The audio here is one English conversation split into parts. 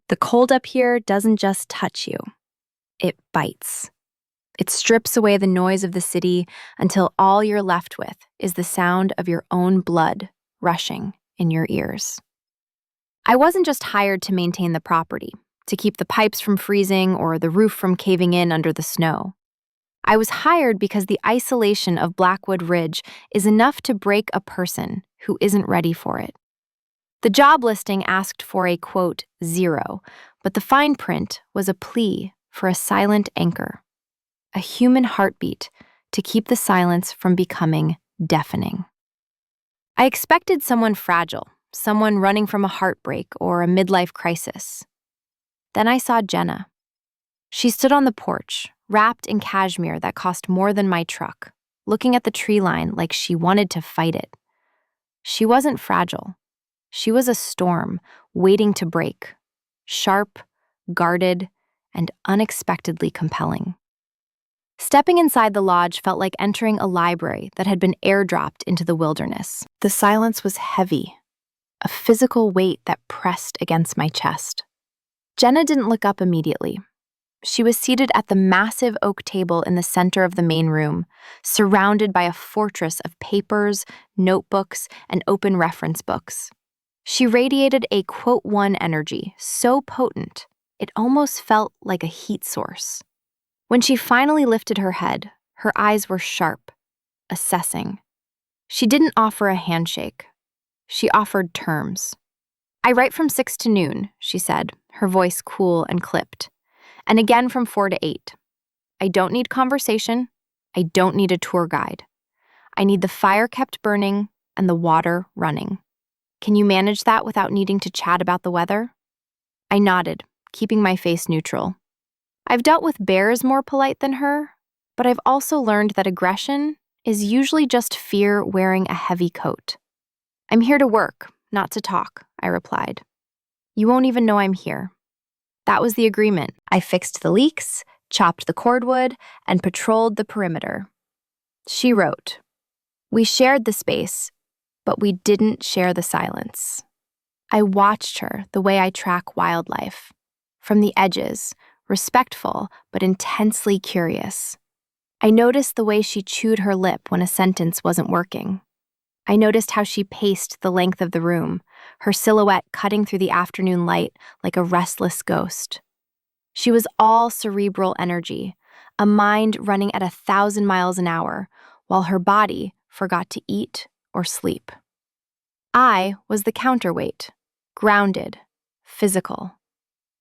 The cold up here doesn't just touch you, it bites. It strips away the noise of the city until all you're left with is the sound of your own blood rushing in your ears. I wasn't just hired to maintain the property, to keep the pipes from freezing or the roof from caving in under the snow. I was hired because the isolation of Blackwood Ridge is enough to break a person who isn't ready for it. The job listing asked for a, quote, 0, but the fine print was a plea for a silent anchor, a human heartbeat to keep the silence from becoming deafening. I expected someone fragile, someone running from a heartbreak or a midlife crisis. Then I saw Jenna. She stood on the porch, wrapped in cashmere that cost more than my truck, looking at the tree line like she wanted to fight it. She wasn't fragile. She was a storm waiting to break, sharp, guarded, and unexpectedly compelling. Stepping inside the lodge felt like entering a library that had been airdropped into the wilderness. The silence was heavy, a physical weight that pressed against my chest. Jenna didn't look up immediately. She was seated at the massive oak table in the center of the main room, surrounded by a fortress of papers, notebooks, and open reference books. She radiated a quote one energy so potent, it almost felt like a heat source. When she finally lifted her head, her eyes were sharp, assessing. She didn't offer a handshake. She offered terms. I write from 6 to noon, she said, her voice cool and clipped. And again from 4 to 8. I don't need conversation. I don't need a tour guide. I need the fire kept burning and the water running. Can you manage that without needing to chat about the weather? I nodded, keeping my face neutral. I've dealt with bears more polite than her, but I've also learned that aggression is usually just fear wearing a heavy coat. I'm here to work, not to talk, I replied. You won't even know I'm here. That was the agreement. I fixed the leaks, chopped the cordwood, and patrolled the perimeter. She wrote, we shared the space, but we didn't share the silence. I watched her the way I track wildlife, from the edges, respectful but intensely curious. I noticed the way she chewed her lip when a sentence wasn't working. I noticed how she paced the length of the room, her silhouette cutting through the afternoon light like a restless ghost. She was all cerebral energy, a mind running at 1,000 miles an hour, while her body forgot to eat or sleep. I was the counterweight, grounded, physical.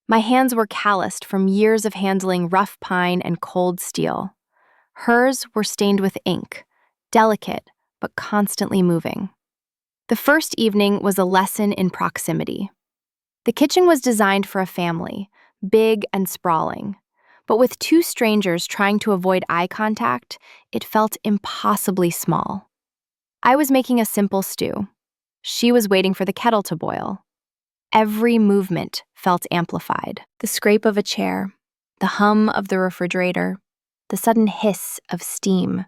My hands were calloused from years of handling rough pine and cold steel. Hers were stained with ink, delicate but constantly moving. The first evening was a lesson in proximity. The kitchen was designed for a family, big and sprawling, but with 2 strangers trying to avoid eye contact, it felt impossibly small. I was making a simple stew. She was waiting for the kettle to boil. Every movement felt amplified. The scrape of a chair, the hum of the refrigerator, the sudden hiss of steam.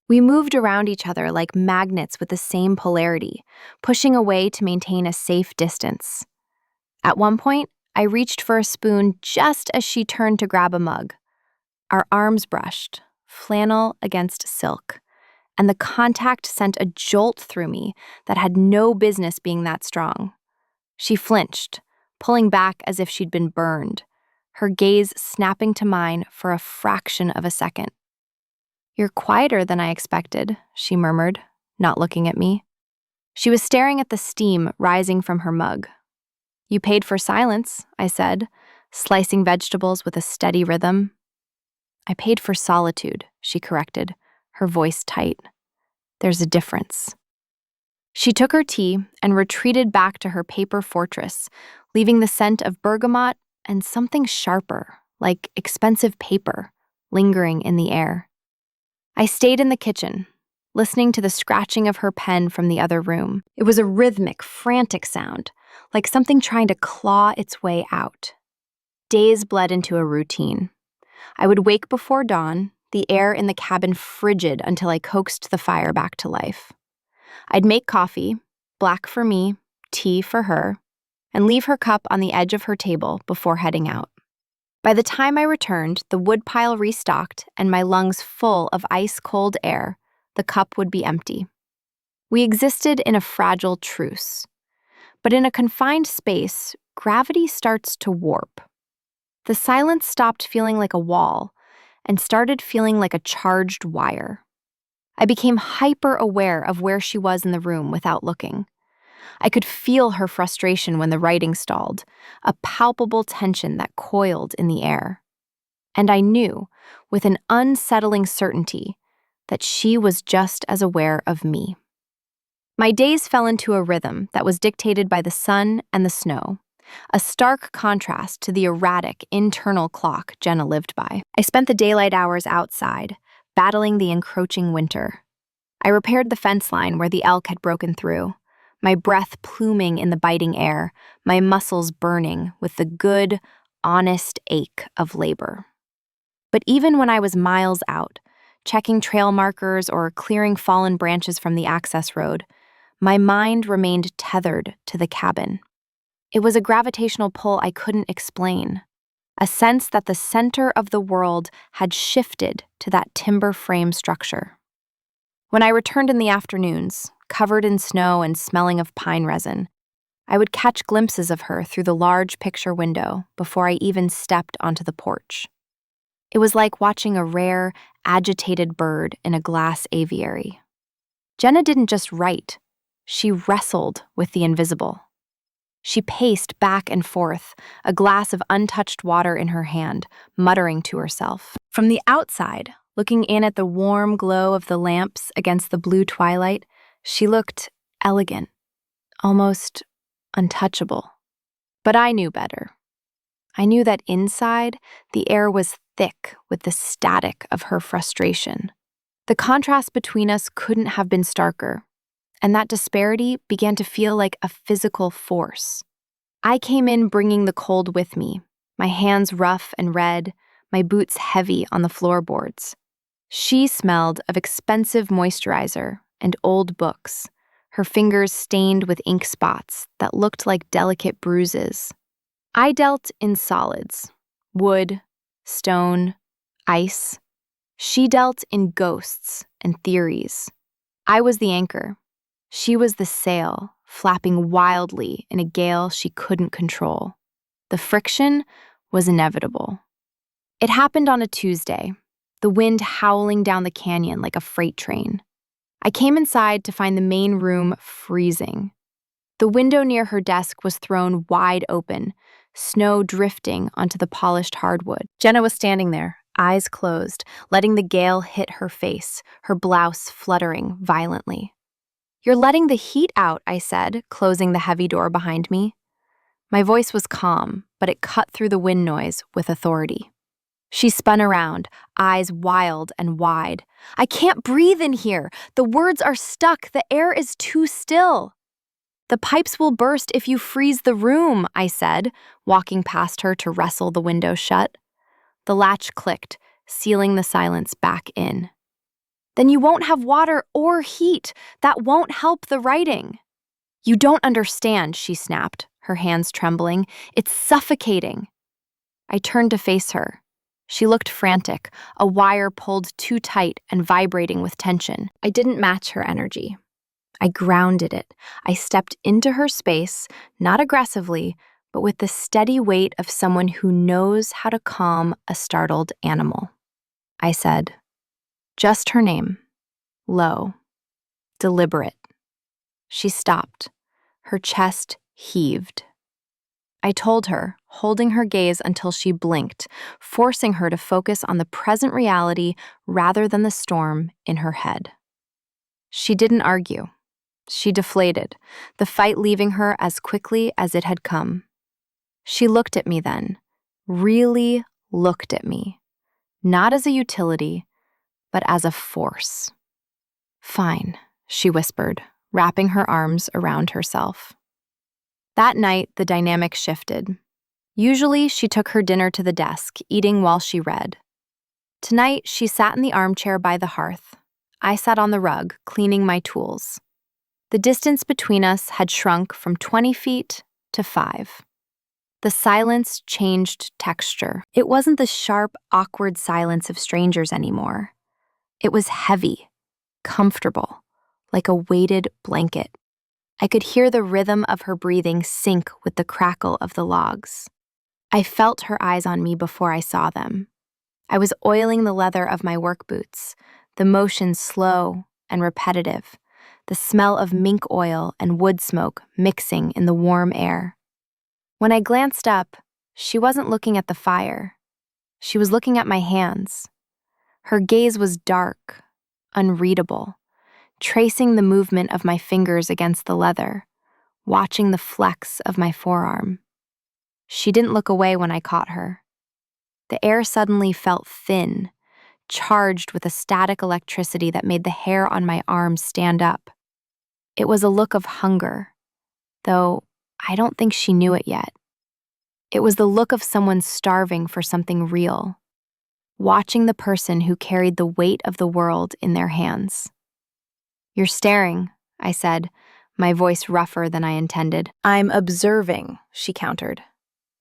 We moved around each other like magnets with the same polarity, pushing away to maintain a safe distance. At one point, I reached for a spoon just as she turned to grab a mug. Our arms brushed, flannel against silk, and the contact sent a jolt through me that had no business being that strong. She flinched, pulling back as if she'd been burned, her gaze snapping to mine for a fraction of a second. You're quieter than I expected, she murmured, not looking at me. She was staring at the steam rising from her mug. You paid for silence, I said, slicing vegetables with a steady rhythm. I paid for solitude, she corrected, her voice tight. There's a difference. She took her tea and retreated back to her paper fortress, leaving the scent of bergamot and something sharper, like expensive paper, lingering in the air. I stayed in the kitchen, listening to the scratching of her pen from the other room. It was a rhythmic, frantic sound, like something trying to claw its way out. Days bled into a routine. I would wake before dawn, the air in the cabin frigid until I coaxed the fire back to life. I'd make coffee, black for me, tea for her, and leave her cup on the edge of her table before heading out. By the time I returned, the woodpile restocked and my lungs full of ice-cold air, the cup would be empty. We existed in a fragile truce. But in a confined space, gravity starts to warp. The silence stopped feeling like a wall and started feeling like a charged wire. I became hyper-aware of where she was in the room without looking. I could feel her frustration when the writing stalled, a palpable tension that coiled in the air. And I knew, with an unsettling certainty, that she was just as aware of me. My days fell into a rhythm that was dictated by the sun and the snow, a stark contrast to the erratic internal clock Jenna lived by. I spent the daylight hours outside, battling the encroaching winter. I repaired the fence line where the elk had broken through, my breath pluming in the biting air, my muscles burning with the good, honest ache of labor. But even when I was miles out, checking trail markers or clearing fallen branches from the access road, my mind remained tethered to the cabin. It was a gravitational pull I couldn't explain, a sense that the center of the world had shifted to that timber frame structure. When I returned in the afternoons, covered in snow and smelling of pine resin, I would catch glimpses of her through the large picture window before I even stepped onto the porch. It was like watching a rare, agitated bird in a glass aviary. Jenna didn't just write. She wrestled with the invisible. She paced back and forth, a glass of untouched water in her hand, muttering to herself. From the outside, looking in at the warm glow of the lamps against the blue twilight, she looked elegant, almost untouchable. But I knew better. I knew that inside, the air was thick with the static of her frustration. The contrast between us couldn't have been starker, and that disparity began to feel like a physical force. I came in bringing the cold with me, my hands rough and red, my boots heavy on the floorboards. She smelled of expensive moisturizer and old books, her fingers stained with ink spots that looked like delicate bruises. I dealt in solids, wood, stone, ice. She dealt in ghosts and theories. I was the anchor. She was the sail, flapping wildly in a gale she couldn't control. The friction was inevitable. It happened on a Tuesday, the wind howling down the canyon like a freight train. I came inside to find the main room freezing. The window near her desk was thrown wide open, snow drifting onto the polished hardwood. Jenna was standing there, eyes closed, letting the gale hit her face, her blouse fluttering violently. "You're letting the heat out," I said, closing the heavy door behind me. My voice was calm, but it cut through the wind noise with authority. She spun around, eyes wild and wide. "I can't breathe in here. The words are stuck. The air is too still." "The pipes will burst if you freeze the room," I said, walking past her to wrestle the window shut. The latch clicked, sealing the silence back in. "Then you won't have water or heat. That won't help the writing." "You don't understand," she snapped, her hands trembling. "It's suffocating." I turned to face her. She looked frantic, a wire pulled too tight and vibrating with tension. I didn't match her energy. I grounded it. I stepped into her space, not aggressively, but with the steady weight of someone who knows how to calm a startled animal. I said, just her name, low, deliberate. She stopped. Her chest heaved. I told her, holding her gaze until she blinked, forcing her to focus on the present reality rather than the storm in her head. She didn't argue. She deflated, the fight leaving her as quickly as it had come. She looked at me then, really looked at me, not as a utility, but as a force. "Fine," she whispered, wrapping her arms around herself. That night, the dynamic shifted. Usually, she took her dinner to the desk, eating while she read. Tonight, she sat in the armchair by the hearth. I sat on the rug, cleaning my tools. The distance between us had shrunk from 20 feet to 5. The silence changed texture. It wasn't the sharp, awkward silence of strangers anymore. It was heavy, comfortable, like a weighted blanket. I could hear the rhythm of her breathing sync with the crackle of the logs. I felt her eyes on me before I saw them. I was oiling the leather of my work boots, the motion slow and repetitive, the smell of mink oil and wood smoke mixing in the warm air. When I glanced up, she wasn't looking at the fire. She was looking at my hands. Her gaze was dark, unreadable, tracing the movement of my fingers against the leather, watching the flex of my forearm. She didn't look away when I caught her. The air suddenly felt thin, charged with a static electricity that made the hair on my arms stand up. It was a look of hunger, though I don't think she knew it yet. It was the look of someone starving for something real, watching the person who carried the weight of the world in their hands. "You're staring," I said, my voice rougher than I intended. "I'm observing," she countered.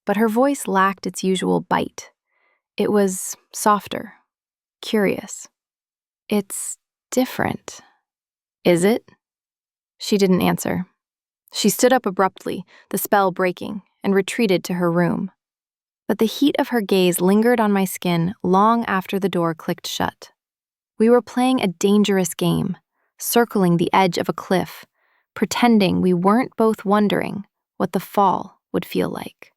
But her voice lacked its usual bite. It was softer, curious. "It's different." "Is it?" She didn't answer. She stood up abruptly, the spell breaking, and retreated to her room. But the heat of her gaze lingered on my skin long after the door clicked shut. We were playing a dangerous game, circling the edge of a cliff, pretending we weren't both wondering what the fall would feel like.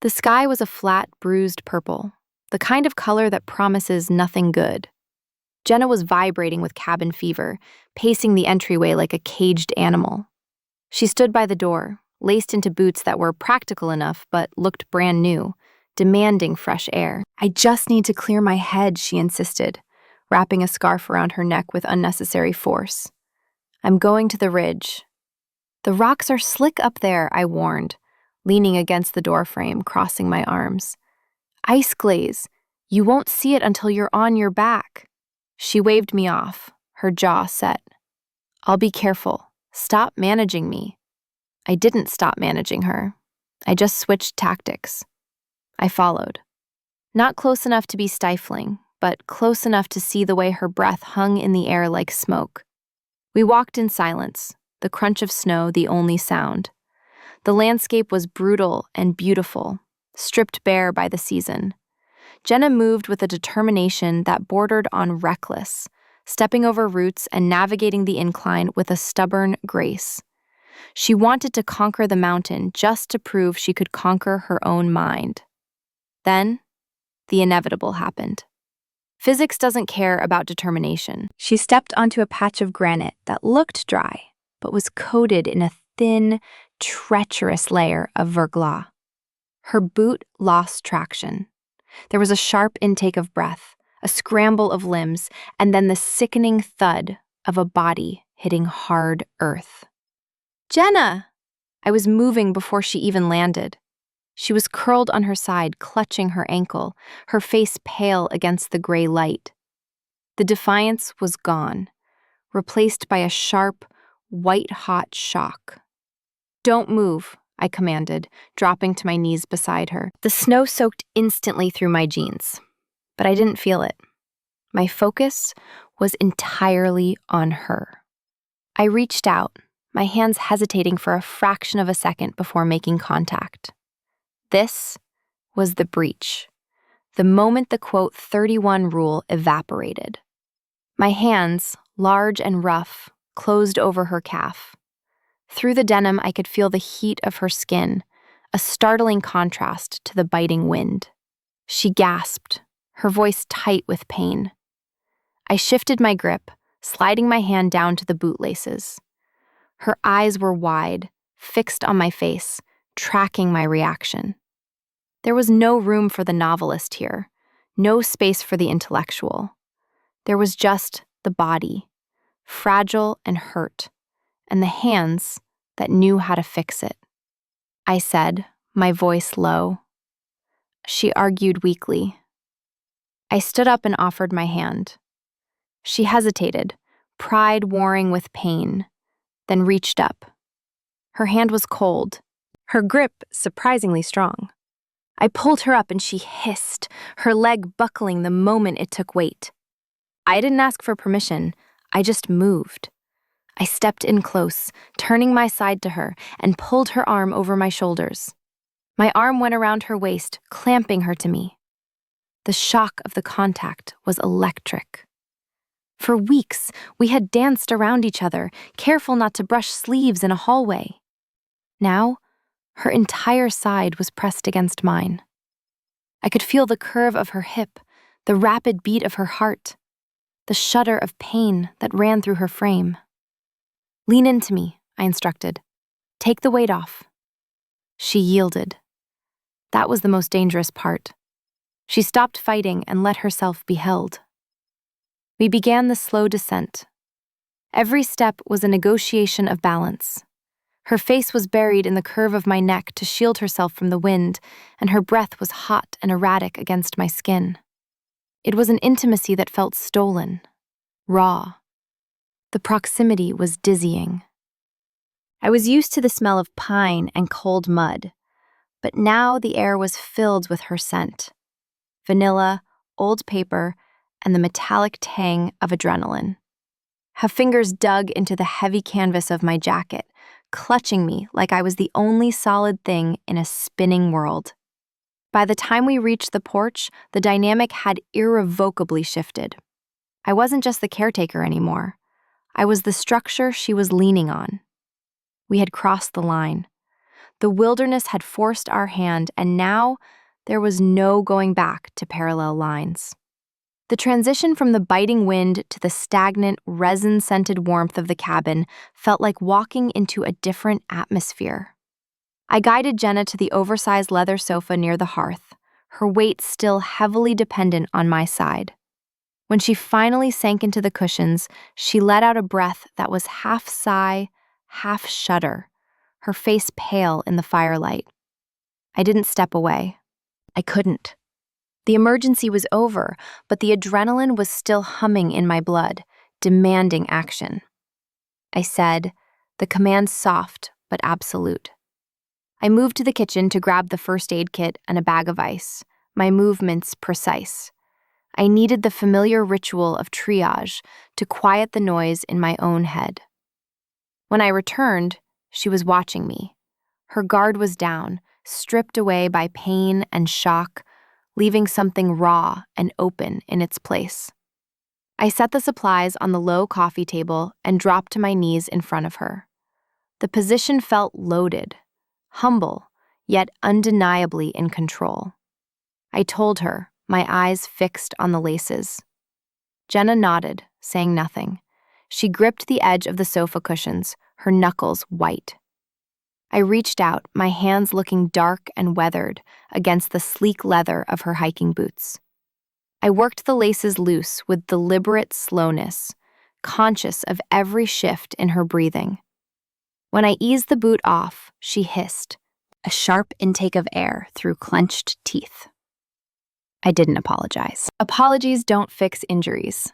The sky was a flat, bruised purple, the kind of color that promises nothing good. Jenna was vibrating with cabin fever, pacing the entryway like a caged animal. She stood by the door, laced into boots that were practical enough but looked brand new, demanding fresh air. "I just need to clear my head," she insisted, wrapping a scarf around her neck with unnecessary force. "I'm going to the ridge." "The rocks are slick up there," I warned, leaning against the doorframe, crossing my arms. "Ice glaze. You won't see it until you're on your back." She waved me off, her jaw set. "I'll be careful. Stop managing me." I didn't stop managing her. I just switched tactics. I followed. Not close enough to be stifling, but close enough to see the way her breath hung in the air like smoke. We walked in silence, the crunch of snow the only sound. The landscape was brutal and beautiful, stripped bare by the season. Jenna moved with a determination that bordered on reckless, stepping over roots and navigating the incline with a stubborn grace. She wanted to conquer the mountain just to prove she could conquer her own mind. Then, the inevitable happened. Physics doesn't care about determination. She stepped onto a patch of granite that looked dry, but was coated in a thin, treacherous layer of verglas. Her boot lost traction. There was a sharp intake of breath, a scramble of limbs, and then the sickening thud of a body hitting hard earth. "Jenna!" I was moving before she even landed. She was curled on her side, clutching her ankle, her face pale against the gray light. The defiance was gone, replaced by a sharp, white-hot shock. "Don't move," I commanded, dropping to my knees beside her. The snow soaked instantly through my jeans, but I didn't feel it. My focus was entirely on her. I reached out, my hands hesitating for a fraction of a second before making contact. This was the breach, the moment the quote 31 rule evaporated. My hands, large and rough, closed over her calf. Through the denim, I could feel the heat of her skin, a startling contrast to the biting wind. She gasped, her voice tight with pain. I shifted my grip, sliding my hand down to the bootlaces. Her eyes were wide, fixed on my face, tracking my reaction. There was no room for the novelist here, no space for the intellectual. There was just the body, fragile and hurt, and the hands that knew how to fix it. I said, my voice low. She argued weakly. I stood up and offered my hand. She hesitated, pride warring with pain, then reached up. Her hand was cold, her grip surprisingly strong. I pulled her up and she hissed, her leg buckling the moment it took weight. I didn't ask for permission, I just moved. I stepped in close, turning my side to her, and pulled her arm over my shoulders. My arm went around her waist, clamping her to me. The shock of the contact was electric. For weeks, we had danced around each other, careful not to brush sleeves in a hallway. Now, her entire side was pressed against mine. I could feel the curve of her hip, the rapid beat of her heart, the shudder of pain that ran through her frame. "Lean into me," I instructed. "Take the weight off." She yielded. That was the most dangerous part. She stopped fighting and let herself be held. We began the slow descent. Every step was a negotiation of balance. Her face was buried in the curve of my neck to shield herself from the wind, and her breath was hot and erratic against my skin. It was an intimacy that felt stolen, raw. The proximity was dizzying. I was used to the smell of pine and cold mud, but now the air was filled with her scent: vanilla, old paper, and the metallic tang of adrenaline. Her fingers dug into the heavy canvas of my jacket, clutching me like I was the only solid thing in a spinning world. By the time we reached the porch, the dynamic had irrevocably shifted. I wasn't just the caretaker anymore. I was the structure she was leaning on. We had crossed the line. The wilderness had forced our hand, and now there was no going back to parallel lines. The transition from the biting wind to the stagnant, resin-scented warmth of the cabin felt like walking into a different atmosphere. I guided Jenna to the oversized leather sofa near the hearth, her weight still heavily dependent on my side. When she finally sank into the cushions, she let out a breath that was half sigh, half shudder, her face pale in the firelight. I didn't step away. I couldn't. The emergency was over, but the adrenaline was still humming in my blood, demanding action. I said, the command soft but absolute. I moved to the kitchen to grab the first aid kit and a bag of ice, my movements precise. I needed the familiar ritual of triage to quiet the noise in my own head. When I returned, she was watching me. Her guard was down, stripped away by pain and shock, leaving something raw and open in its place. I set the supplies on the low coffee table and dropped to my knees in front of her. The position felt loaded, humble, yet undeniably in control. I told her, my eyes fixed on the laces. Jenna nodded, saying nothing. She gripped the edge of the sofa cushions, her knuckles white. I reached out, my hands looking dark and weathered against the sleek leather of her hiking boots. I worked the laces loose with deliberate slowness, conscious of every shift in her breathing. When I eased the boot off, she hissed, a sharp intake of air through clenched teeth. I didn't apologize. Apologies don't fix injuries.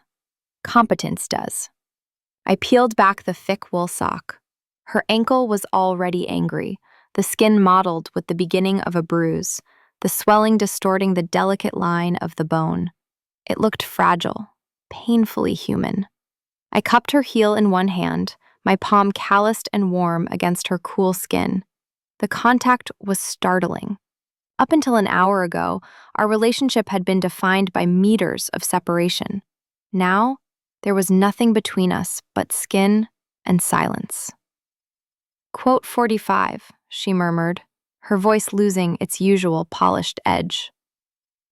Competence does. I peeled back the thick wool sock. Her ankle was already angry, the skin mottled with the beginning of a bruise, the swelling distorting the delicate line of the bone. It looked fragile, painfully human. I cupped her heel in one hand, my palm calloused and warm against her cool skin. The contact was startling. Up until an hour ago, our relationship had been defined by meters of separation. Now, there was nothing between us but skin and silence. Quote 45, she murmured, her voice losing its usual polished edge.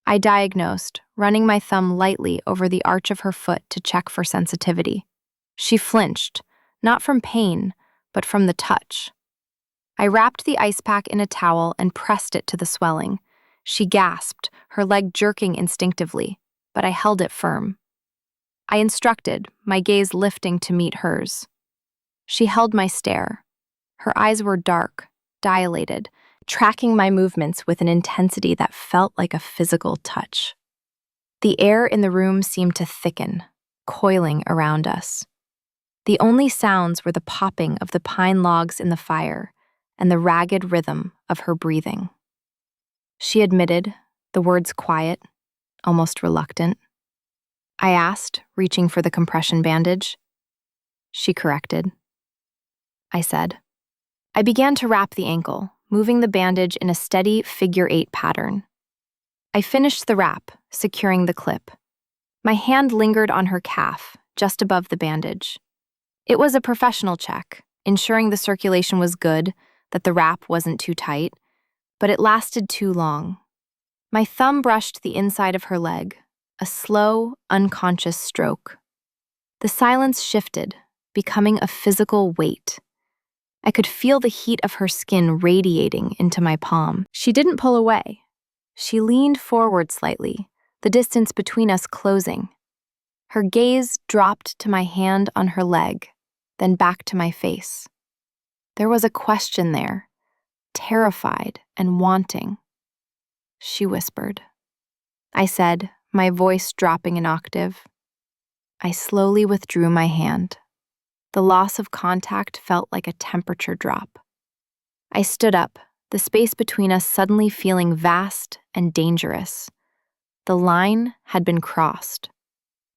I diagnosed, running my thumb lightly over the arch of her foot to check for sensitivity. She flinched, not from pain, but from the touch. I wrapped the ice pack in a towel and pressed it to the swelling. She gasped, her leg jerking instinctively, but I held it firm. I instructed, my gaze lifting to meet hers. She held my stare. Her eyes were dark, dilated, tracking my movements with an intensity that felt like a physical touch. The air in the room seemed to thicken, coiling around us. The only sounds were the popping of the pine logs in the fire and the ragged rhythm of her breathing. She admitted, the words quiet, almost reluctant. I asked, reaching for the compression bandage. She corrected. I said. I began to wrap the ankle, moving the bandage in a steady figure-8 pattern. I finished the wrap, securing the clip. My hand lingered on her calf, just above the bandage. It was a professional check, ensuring the circulation was good, that the wrap wasn't too tight, but it lasted too long. My thumb brushed the inside of her leg, a slow, unconscious stroke. The silence shifted, becoming a physical weight. I could feel the heat of her skin radiating into my palm. She didn't pull away. She leaned forward slightly, the distance between us closing. Her gaze dropped to my hand on her leg, then back to my face. There was a question there, terrified and wanting. She whispered. I said, my voice dropping an octave. I slowly withdrew my hand. The loss of contact felt like a temperature drop. I stood up, the space between us suddenly feeling vast and dangerous. The line had been crossed.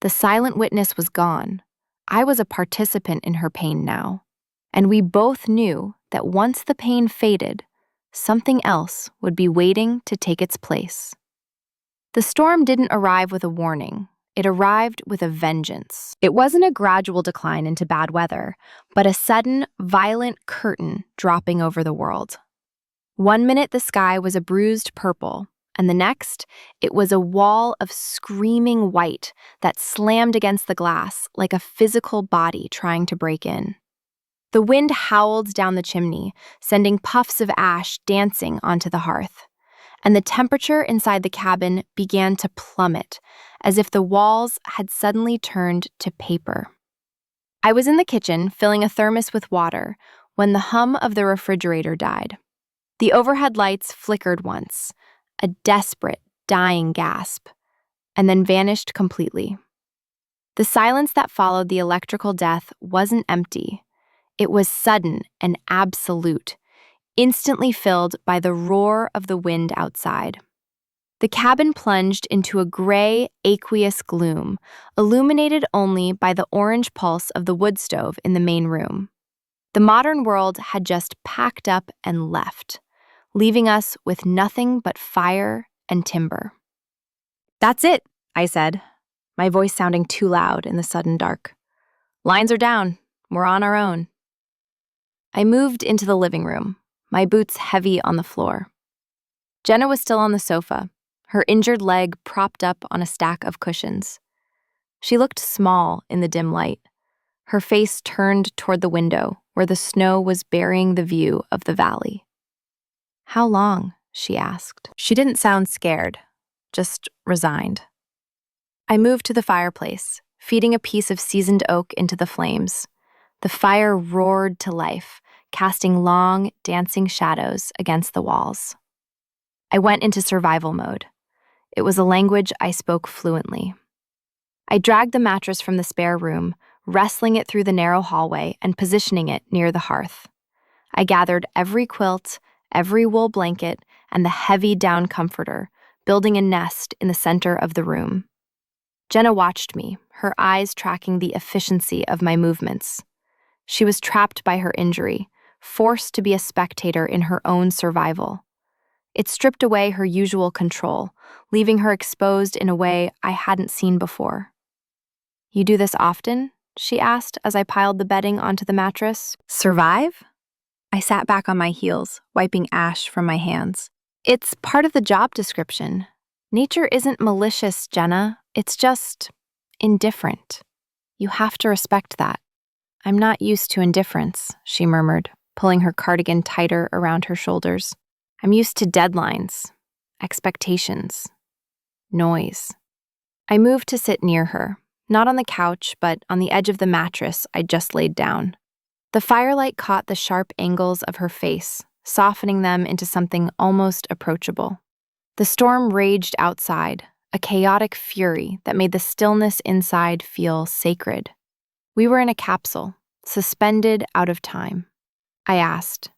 The silent witness was gone. I was a participant in her pain now, and we both knew that once the pain faded, something else would be waiting to take its place. The storm didn't arrive with a warning. It arrived with a vengeance. It wasn't a gradual decline into bad weather, but a sudden, violent curtain dropping over the world. 1 minute the sky was a bruised purple, and the next, it was a wall of screaming white that slammed against the glass like a physical body trying to break in. The wind howled down the chimney, sending puffs of ash dancing onto the hearth, and the temperature inside the cabin began to plummet, as if the walls had suddenly turned to paper. I was in the kitchen, filling a thermos with water, when the hum of the refrigerator died. The overhead lights flickered once, a desperate, dying gasp, and then vanished completely. The silence that followed the electrical death wasn't empty. It was sudden and absolute, instantly filled by the roar of the wind outside. The cabin plunged into a gray, aqueous gloom, illuminated only by the orange pulse of the wood stove in the main room. The modern world had just packed up and left, leaving us with nothing but fire and timber. That's it, I said, my voice sounding too loud in the sudden dark. Lines are down. We're on our own. I moved into the living room, my boots heavy on the floor. Jenna was still on the sofa, her injured leg propped up on a stack of cushions. She looked small in the dim light, her face turned toward the window where the snow was burying the view of the valley. How long? She asked. She didn't sound scared, just resigned. I moved to the fireplace, feeding a piece of seasoned oak into the flames. The fire roared to life, casting long, dancing shadows against the walls. I went into survival mode. It was a language I spoke fluently. I dragged the mattress from the spare room, wrestling it through the narrow hallway and positioning it near the hearth. I gathered every quilt, every wool blanket, and the heavy down comforter, building a nest in the center of the room. Jenna watched me, her eyes tracking the efficiency of my movements. She was trapped by her injury, forced to be a spectator in her own survival. It stripped away her usual control, leaving her exposed in a way I hadn't seen before. You do this often? She asked as I piled the bedding onto the mattress. Survive? I sat back on my heels, wiping ash from my hands. It's part of the job description. Nature isn't malicious, Jenna. It's just indifferent. You have to respect that. I'm not used to indifference, she murmured, pulling her cardigan tighter around her shoulders. I'm used to deadlines, expectations, noise. I moved to sit near her, not on the couch, but on the edge of the mattress I'd just laid down. The firelight caught the sharp angles of her face, softening them into something almost approachable. The storm raged outside, a chaotic fury that made the stillness inside feel sacred. We were in a capsule, suspended out of time. I asked,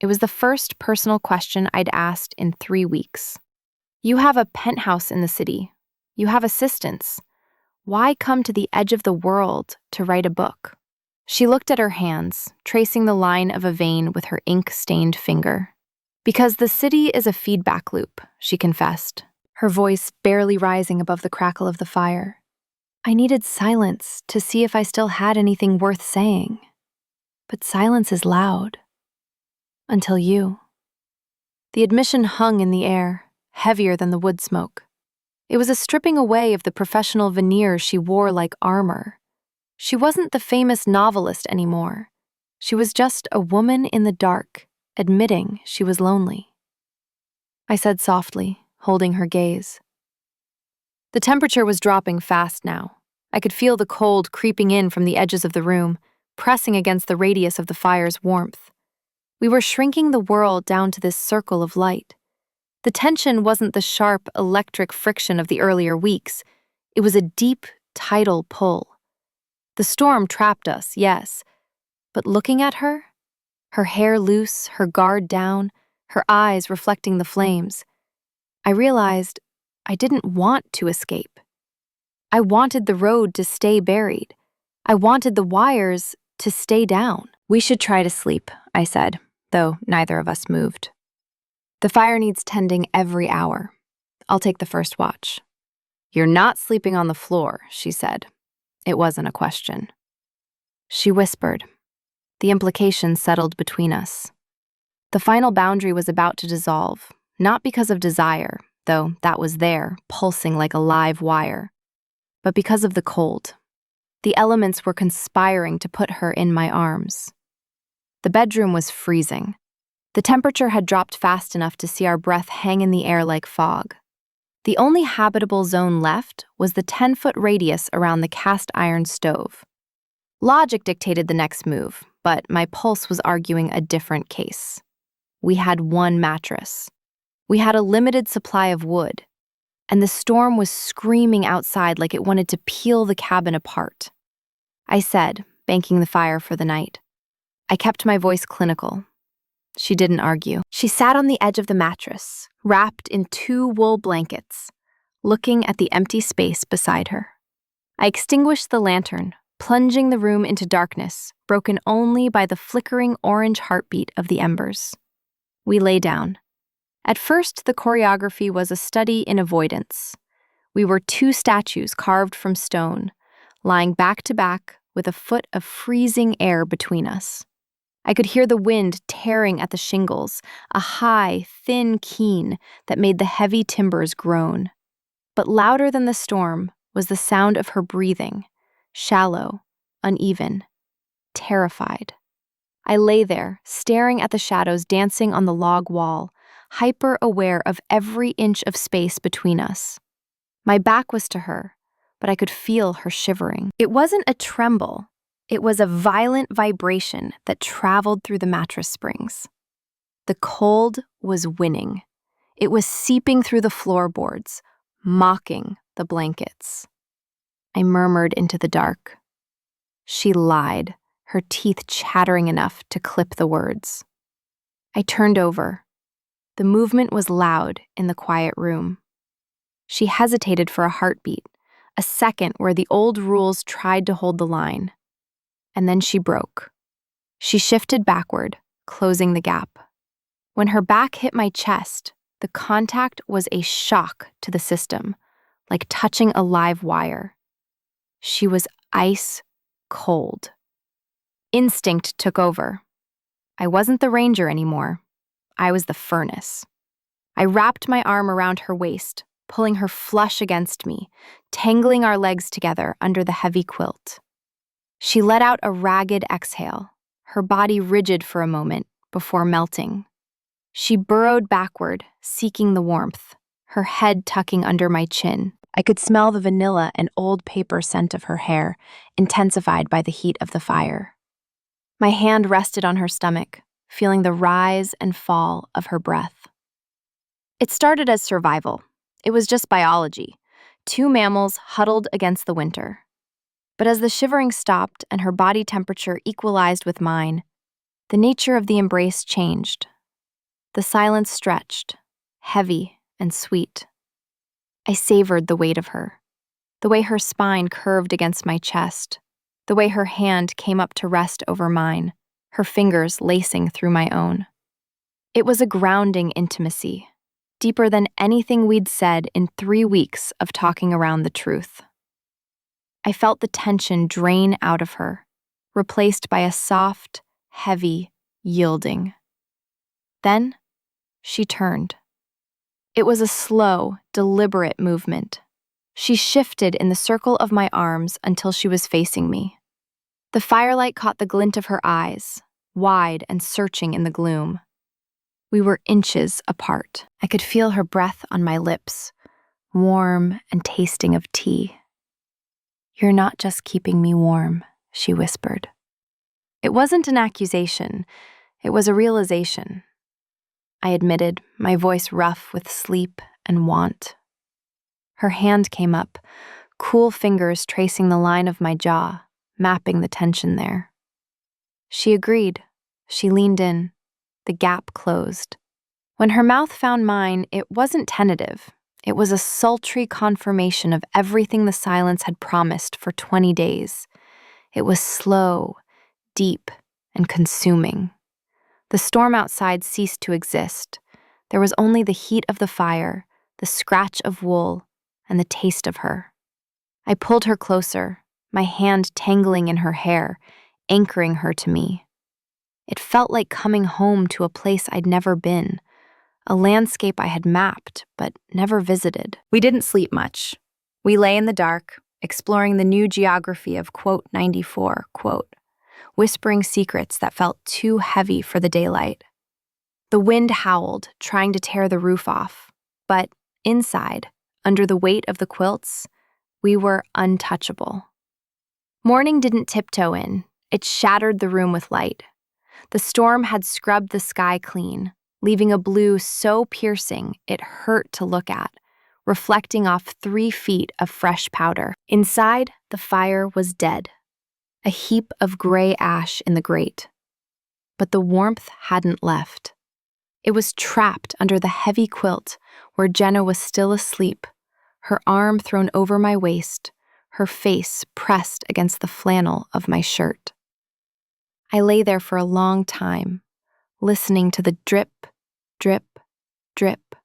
It was the first personal question I'd asked in 3 weeks. You have a penthouse in the city. You have assistants. Why come to the edge of the world to write a book? She looked at her hands, tracing the line of a vein with her ink-stained finger. Because the city is a feedback loop, she confessed, her voice barely rising above the crackle of the fire. I needed silence to see if I still had anything worth saying. But silence is loud. Until you. The admission hung in the air, heavier than the wood smoke. It was a stripping away of the professional veneer she wore like armor. She wasn't the famous novelist anymore. She was just a woman in the dark, admitting she was lonely. I said softly, holding her gaze. The temperature was dropping fast now. I could feel the cold creeping in from the edges of the room, pressing against the radius of the fire's warmth. We were shrinking the world down to this circle of light. The tension wasn't the sharp, electric friction of the earlier weeks. It was a deep, tidal pull. The storm trapped us, yes, but looking at her, her hair loose, her guard down, her eyes reflecting the flames, I realized I didn't want to escape. I wanted the road to stay buried. I wanted the wires to stay down. We should try to sleep, I said, though neither of us moved. The fire needs tending every hour. I'll take the first watch. You're not sleeping on the floor, she said. It wasn't a question. She whispered. The implication settled between us. The final boundary was about to dissolve, not because of desire, though that was there, pulsing like a live wire, but because of the cold. The elements were conspiring to put her in my arms. The bedroom was freezing. The temperature had dropped fast enough to see our breath hang in the air like fog. The only habitable zone left was the 10-foot radius around the cast-iron stove. Logic dictated the next move, but my pulse was arguing a different case. We had one mattress. We had a limited supply of wood, and the storm was screaming outside like it wanted to peel the cabin apart. I said, banking the fire for the night. I kept my voice clinical. She didn't argue. She sat on the edge of the mattress, wrapped in 2 wool blankets, looking at the empty space beside her. I extinguished the lantern, plunging the room into darkness, broken only by the flickering orange heartbeat of the embers. We lay down. At first, the choreography was a study in avoidance. We were 2 statues carved from stone, lying back to back with a foot of freezing air between us. I could hear the wind tearing at the shingles, a high, thin keen that made the heavy timbers groan. But louder than the storm was the sound of her breathing, shallow, uneven, terrified. I lay there, staring at the shadows dancing on the log wall, hyper-aware of every inch of space between us. My back was to her, but I could feel her shivering. It wasn't a tremble. It was a violent vibration that traveled through the mattress springs. The cold was winning. It was seeping through the floorboards, mocking the blankets. I murmured into the dark. She lied, her teeth chattering enough to clip the words. I turned over. The movement was loud in the quiet room. She hesitated for a heartbeat, a second where the old rules tried to hold the line. And then she broke. She shifted backward, closing the gap. When her back hit my chest, the contact was a shock to the system, like touching a live wire. She was ice cold. Instinct took over. I wasn't the ranger anymore. I was the furnace. I wrapped my arm around her waist, pulling her flush against me, tangling our legs together under the heavy quilt. She let out a ragged exhale, her body rigid for a moment before melting. She burrowed backward, seeking the warmth, her head tucking under my chin. I could smell the vanilla and old paper scent of her hair, intensified by the heat of the fire. My hand rested on her stomach, feeling the rise and fall of her breath. It started as survival. It was just biology, 2 mammals huddled against the winter. But as the shivering stopped and her body temperature equalized with mine, the nature of the embrace changed. The silence stretched, heavy and sweet. I savored the weight of her, the way her spine curved against my chest, the way her hand came up to rest over mine, her fingers lacing through my own. It was a grounding intimacy, deeper than anything we'd said in 3 weeks of talking around the truth. I felt the tension drain out of her, replaced by a soft, heavy yielding. Then, she turned. It was a slow, deliberate movement. She shifted in the circle of my arms until she was facing me. The firelight caught the glint of her eyes, wide and searching in the gloom. We were inches apart. I could feel her breath on my lips, warm and tasting of tea. "You're not just keeping me warm," she whispered. It wasn't an accusation, it was a realization. I admitted, my voice rough with sleep and want. Her hand came up, cool fingers tracing the line of my jaw, mapping the tension there. She agreed. She leaned in. The gap closed. When her mouth found mine, it wasn't tentative. It was a sultry confirmation of everything the silence had promised for 20 days. It was slow, deep, and consuming. The storm outside ceased to exist. There was only the heat of the fire, the scratch of wool, and the taste of her. I pulled her closer, my hand tangling in her hair, anchoring her to me. It felt like coming home to a place I'd never been, a landscape I had mapped but never visited. We didn't sleep much. We lay in the dark, exploring the new geography of quote 94, quote, whispering secrets that felt too heavy for the daylight. The wind howled, trying to tear the roof off, but inside, under the weight of the quilts, we were untouchable. Morning didn't tiptoe in. It shattered the room with light. The storm had scrubbed the sky clean, leaving a blue so piercing it hurt to look at, reflecting off 3 feet of fresh powder. Inside, the fire was dead, a heap of gray ash in the grate. But the warmth hadn't left. It was trapped under the heavy quilt where Jenna was still asleep, her arm thrown over my waist, her face pressed against the flannel of my shirt. I lay there for a long time, listening to the drip, drip, drip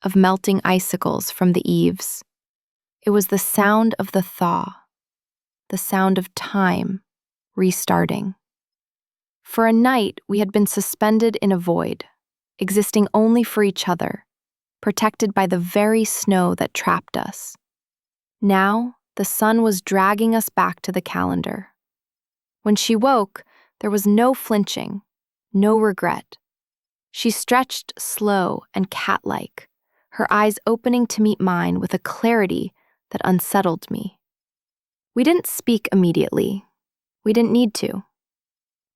of melting icicles from the eaves. It was the sound of the thaw, the sound of time restarting. For a night, we had been suspended in a void, existing only for each other, protected by the very snow that trapped us. Now, the sun was dragging us back to the calendar. When she woke, there was no flinching, no regret. She stretched slow and cat-like, her eyes opening to meet mine with a clarity that unsettled me. We didn't speak immediately. We didn't need to.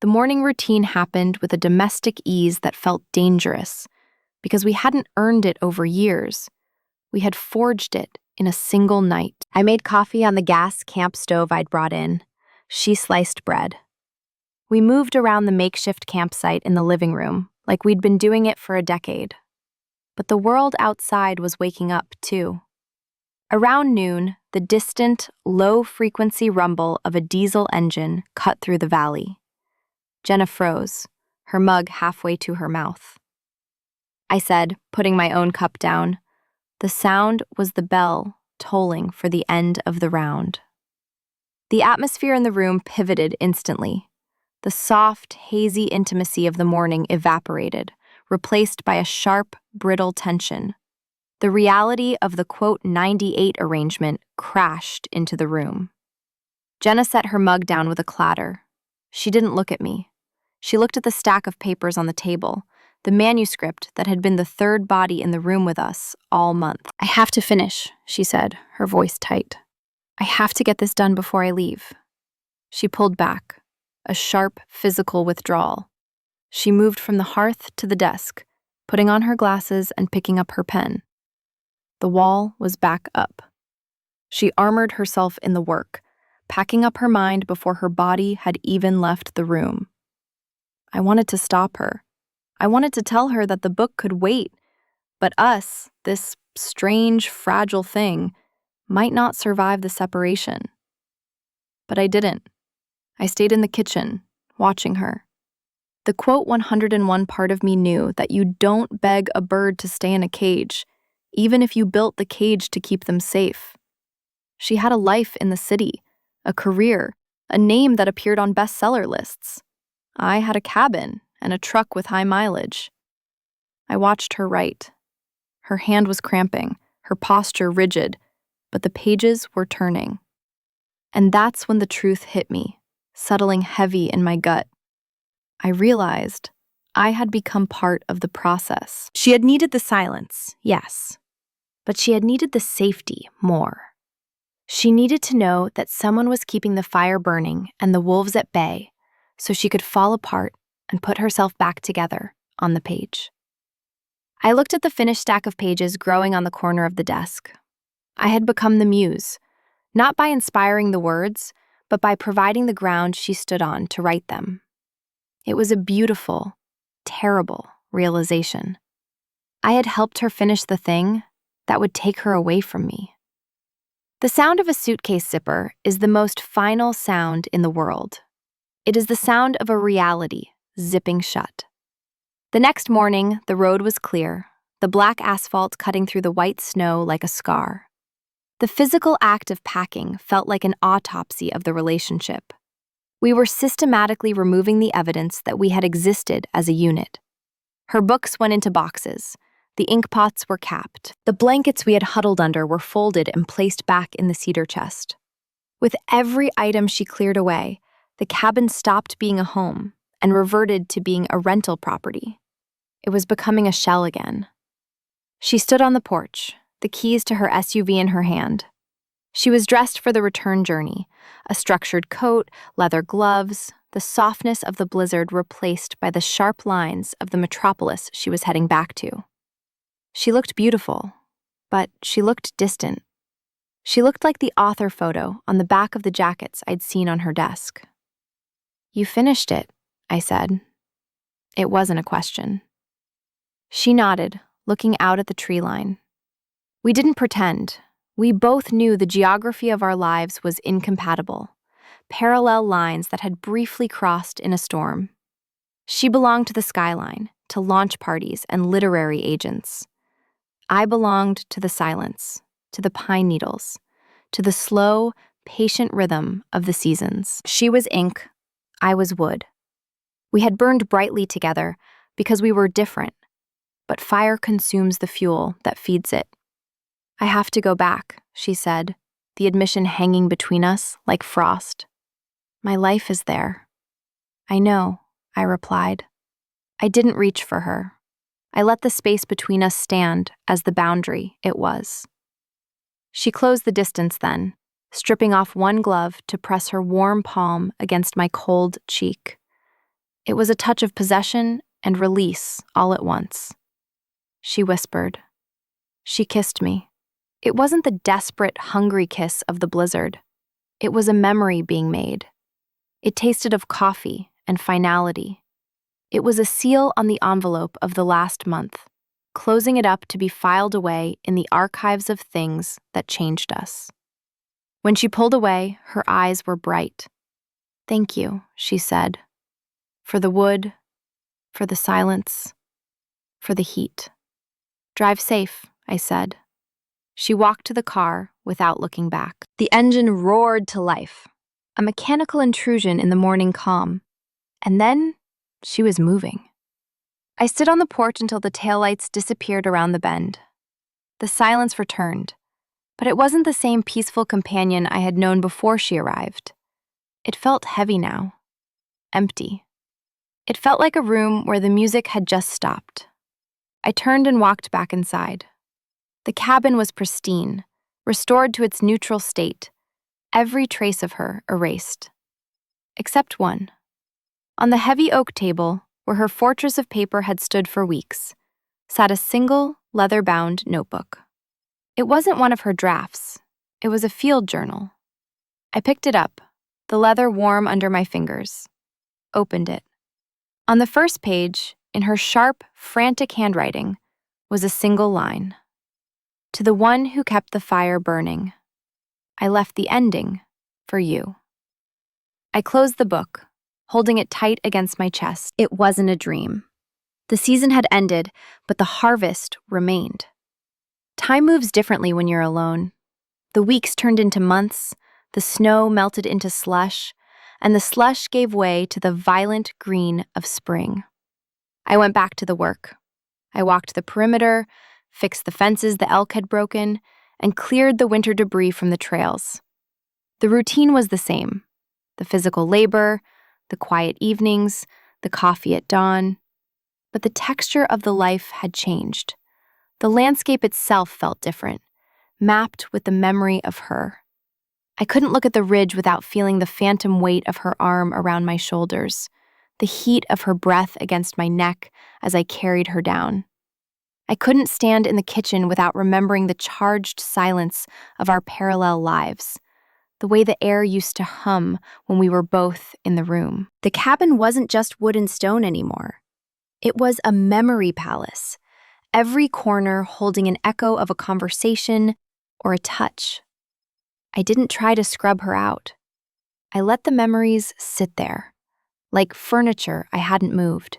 The morning routine happened with a domestic ease that felt dangerous, because we hadn't earned it over years. We had forged it in a single night. I made coffee on the gas camp stove I'd brought in. She sliced bread. We moved around the makeshift campsite in the living room, like we'd been doing it for a decade. But the world outside was waking up, too. Around noon, the distant, low-frequency rumble of a diesel engine cut through the valley. Jenna froze, her mug halfway to her mouth. I said, putting my own cup down, the sound was the bell tolling for the end of the round. The atmosphere in the room pivoted instantly. The soft, hazy intimacy of the morning evaporated, replaced by a sharp, brittle tension. The reality of the quote 98 arrangement crashed into the room. Jenna set her mug down with a clatter. She didn't look at me. She looked at the stack of papers on the table, the manuscript that had been the third body in the room with us all month. "I have to finish," she said, her voice tight. "I have to get this done before I leave." She pulled back, a sharp physical withdrawal. She moved from the hearth to the desk, putting on her glasses and picking up her pen. The wall was back up. She armored herself in the work, packing up her mind before her body had even left the room. I wanted to stop her. I wanted to tell her that the book could wait, but us, this strange, fragile thing, might not survive the separation. But I didn't. I stayed in the kitchen, watching her. The quote 101 part of me knew that you don't beg a bird to stay in a cage, even if you built the cage to keep them safe. She had a life in the city, a career, a name that appeared on bestseller lists. I had a cabin and a truck with high mileage. I watched her write. Her hand was cramping, her posture rigid, but the pages were turning. And that's when the truth hit me, settling heavy in my gut. I realized I had become part of the process. She had needed the silence, yes, but she had needed the safety more. She needed to know that someone was keeping the fire burning and the wolves at bay, so she could fall apart and put herself back together on the page. I looked at the finished stack of pages growing on the corner of the desk. I had become the muse, not by inspiring the words, but by providing the ground she stood on to write them. It was a beautiful, terrible realization. I had helped her finish the thing that would take her away from me. The sound of a suitcase zipper is the most final sound in the world. It is the sound of a reality zipping shut. The next morning, the road was clear, the black asphalt cutting through the white snow like a scar. The physical act of packing felt like an autopsy of the relationship. We were systematically removing the evidence that we had existed as a unit. Her books went into boxes. The ink pots were capped. The blankets we had huddled under were folded and placed back in the cedar chest. With every item she cleared away, the cabin stopped being a home and reverted to being a rental property. It was becoming a shell again. She stood on the porch, the keys to her SUV in her hand. She was dressed for the return journey, a structured coat, leather gloves, the softness of the blizzard replaced by the sharp lines of the metropolis she was heading back to. She looked beautiful, but she looked distant. She looked like the author photo on the back of the jackets I'd seen on her desk. "You finished it," I said. It wasn't a question. She nodded, looking out at the tree line. We didn't pretend. We both knew the geography of our lives was incompatible, parallel lines that had briefly crossed in a storm. She belonged to the skyline, to launch parties and literary agents. I belonged to the silence, to the pine needles, to the slow, patient rhythm of the seasons. She was ink, I was wood. We had burned brightly together because we were different, but fire consumes the fuel that feeds it. "I have to go back," she said, the admission hanging between us like frost. "My life is there." "I know," I replied. I didn't reach for her. I let the space between us stand as the boundary it was. She closed the distance then, stripping off one glove to press her warm palm against my cold cheek. It was a touch of possession and release all at once. She whispered. She kissed me. It wasn't the desperate, hungry kiss of the blizzard. It was a memory being made. It tasted of coffee and finality. It was a seal on the envelope of the last month, closing it up to be filed away in the archives of things that changed us. When she pulled away, her eyes were bright. "Thank you," she said, "for the wood, for the silence, for the heat." "Drive safe," I said. She walked to the car without looking back. The engine roared to life, a mechanical intrusion in the morning calm. And then she was moving. I stood on the porch until the taillights disappeared around the bend. The silence returned, but it wasn't the same peaceful companion I had known before she arrived. It felt heavy now, empty. It felt like a room where the music had just stopped. I turned and walked back inside. The cabin was pristine, restored to its neutral state, every trace of her erased. Except one. On the heavy oak table, where her fortress of paper had stood for weeks, sat a single, leather-bound notebook. It wasn't one of her drafts. It was a field journal. I picked it up, the leather warm under my fingers. Opened it. On the first page, In her sharp, frantic handwriting was a single line. To the one who kept the fire burning, I left the ending for you. I closed the book, holding it tight against my chest. It wasn't a dream. The season had ended, but the harvest remained. Time moves differently when you're alone. The weeks turned into months, the snow melted into slush, and the slush gave way to the violent green of spring. I went back to the work. I walked the perimeter, fixed the fences the elk had broken, and cleared the winter debris from the trails. The routine was the same: the physical labor, the quiet evenings, the coffee at dawn. But the texture of the life had changed. The landscape itself felt different, mapped with the memory of her. I couldn't look at the ridge without feeling the phantom weight of her arm around my shoulders, the heat of her breath against my neck as I carried her down. I couldn't stand in the kitchen without remembering the charged silence of our parallel lives, the way the air used to hum when we were both in the room. The cabin wasn't just wood and stone anymore. It was a memory palace, every corner holding an echo of a conversation or a touch. I didn't try to scrub her out. I let the memories sit there, like furniture I hadn't moved.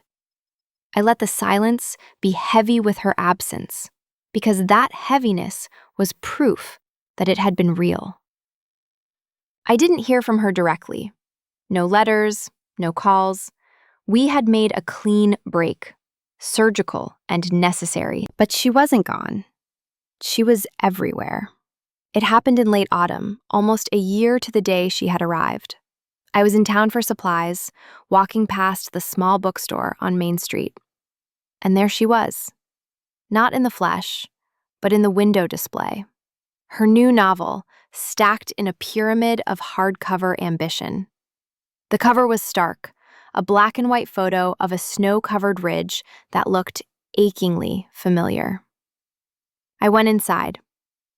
I let the silence be heavy with her absence, because that heaviness was proof that it had been real. I didn't hear from her directly. No letters, no calls. We had made a clean break, surgical and necessary. But she wasn't gone. She was everywhere. It happened in late autumn, almost a year to the day she had arrived. I was in town for supplies, walking past the small bookstore on Main Street. And there she was, not in the flesh, but in the window display. Her new novel, stacked in a pyramid of hardcover ambition. The cover was stark, a black and white photo of a snow-covered ridge that looked achingly familiar. I went inside.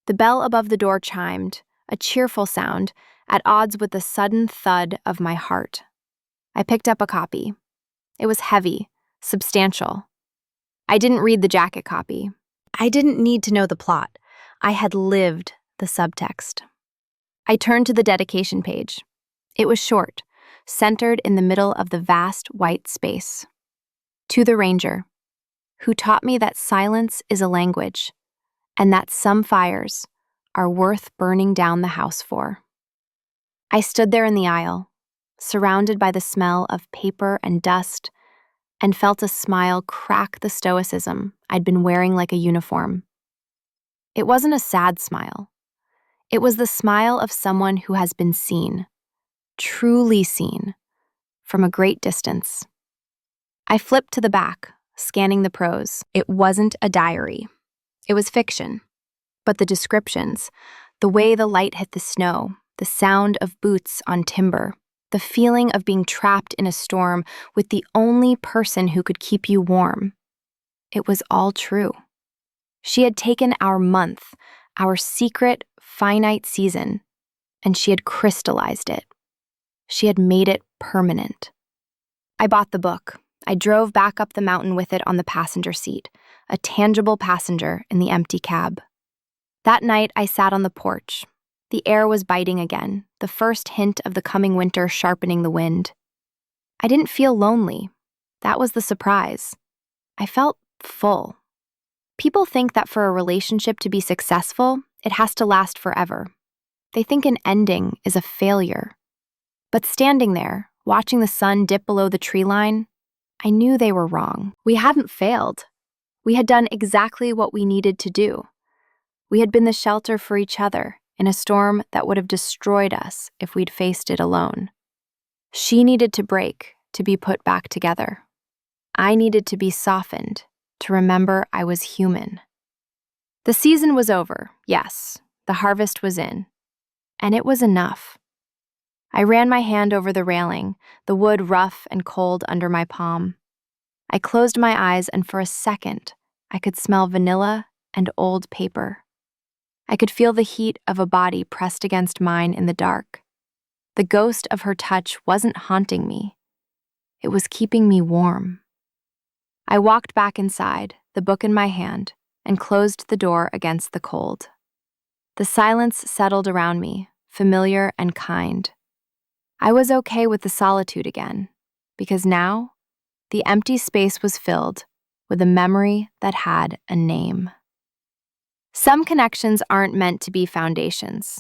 The bell above the door chimed, a cheerful sound, at odds with the sudden thud of my heart. I picked up a copy. It was heavy, substantial. I didn't read the jacket copy. I didn't need to know the plot. I had lived the subtext. I turned to the dedication page. It was short, centered in the middle of the vast white space. To the ranger, who taught me that silence is a language, and that some fires are worth burning down the house for. I stood there in the aisle, surrounded by the smell of paper and dust, and felt a smile crack the stoicism I'd been wearing like a uniform. It wasn't a sad smile. It was the smile of someone who has been seen, truly seen, from a great distance. I flipped to the back, scanning the prose. It wasn't a diary. It was fiction. But the descriptions, the way the light hit the snow, the sound of boots on timber, the feeling of being trapped in a storm with the only person who could keep you warm. It was all true. She had taken our month, our secret, finite season, and she had crystallized it. She had made it permanent. I bought the book. I drove back up the mountain with it on the passenger seat, a tangible passenger in the empty cab. That night, I sat on the porch. The air was biting again, the first hint of the coming winter sharpening the wind. I didn't feel lonely. That was the surprise. I felt full. People think that for a relationship to be successful, it has to last forever. They think an ending is a failure. But standing there, watching the sun dip below the tree line, I knew they were wrong. We hadn't failed. We had done exactly what we needed to do. We had been the shelter for each other in a storm that would have destroyed us if we'd faced it alone. She needed to break to be put back together. I needed to be softened to remember I was human. The season was over, yes. The harvest was in. And it was enough. I ran my hand over the railing, the wood rough and cold under my palm. I closed my eyes, and for a second, I could smell vanilla and old paper. I could feel the heat of a body pressed against mine in the dark. The ghost of her touch wasn't haunting me. It was keeping me warm. I walked back inside, the book in my hand, and closed the door against the cold. The silence settled around me, familiar and kind. I was okay with the solitude again, because now the empty space was filled with a memory that had a name. Some connections aren't meant to be foundations.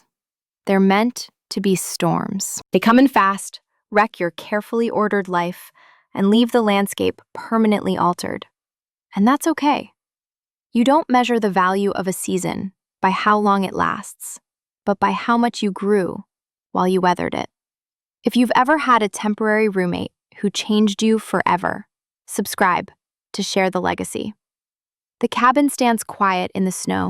They're meant to be storms. They come in fast, wreck your carefully ordered life, and leave the landscape permanently altered. And that's okay. You don't measure the value of a season by how long it lasts, but by how much you grew while you weathered it. If you've ever had a temporary roommate who changed you forever, subscribe to share the legacy. The cabin stands quiet in the snow,